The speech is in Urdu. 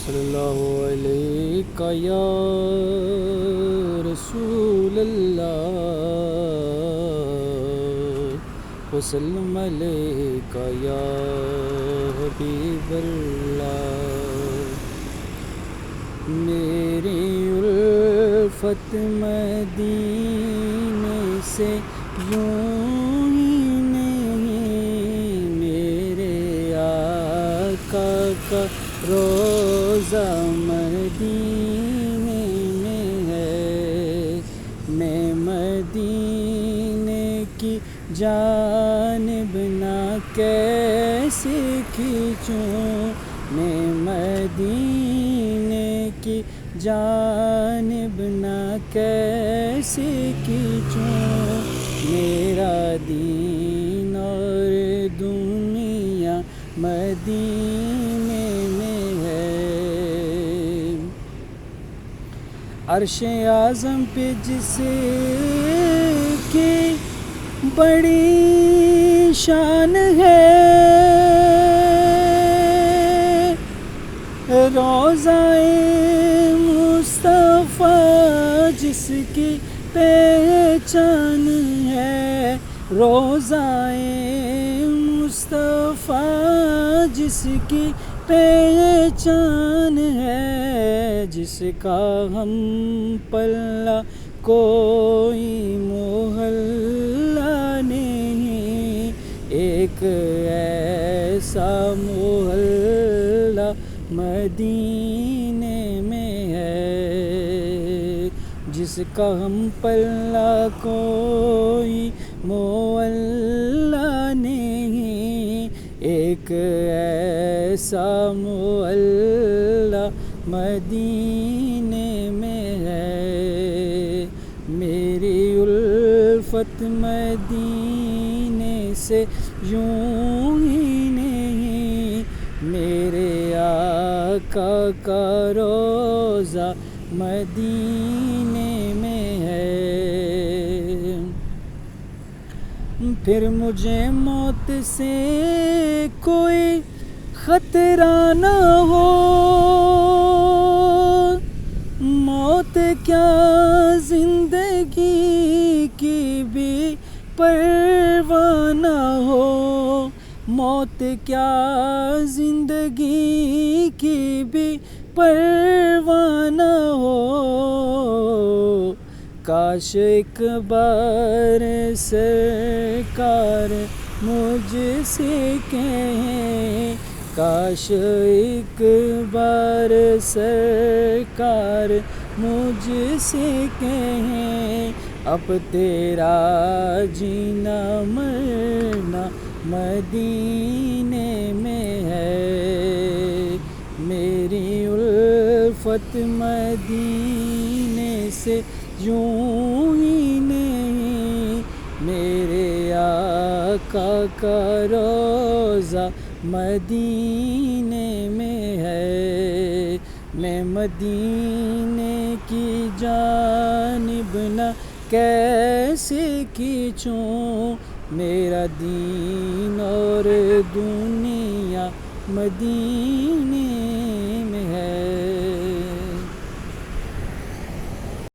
صلی اللہ علیہ یا رسول اللہ وسلم علیہ یا حبیب اللہ۔ میری الفت مدینے سے یوں ہی نہیں، میرے آقا کا روزہ مدینے میں ہے۔ میں مدینے کی جانب نہ کیسے کھینچوں، میں مدینے کی جانب نہ کیسے کھینچوں۔ میرا دین اور دنیا مدینے میں ہے۔ عرش اعظم پہ جس کی بڑی شان ہے، روضہ مصطفیٰ جس کی پہچان ہے، روضہ مصطفیٰ جس کی پہچان ہے، جس کا ہم پلہ کوئی محلہ نہیں، ایک ایسا محلہ مدینے میں ہے، جس کا ہم پلہ کوئی محلہ نہیں، ایک ایسا محلہ مدینے میں ہے۔ میری الفت مدینے سے یوں ہی نہیں، میرے آقا کا روضہ مدینے میں ہے۔ پھر مجھے موت سے کوئی خطرہ نہ ہو، موت کیا زندگی کی بھی پرواہ نہ ہو، موت کیا زندگی کی بھی پرواہ نہ ہو۔ کاش ایک بار سرکار مجھ سے کہیں، کاش ایک بار سرکار مجھ سے کہیں، اب تیرا جینا مرنا مدینے میں ہے۔ میری الفت مدینے سے یوں ہی نہیں، میرے آقا کا روضہ مدینے میں ہے۔ میں مدینے کی جانب نہ کیسے کھینچوں، میرا دین اور دنیا مدینے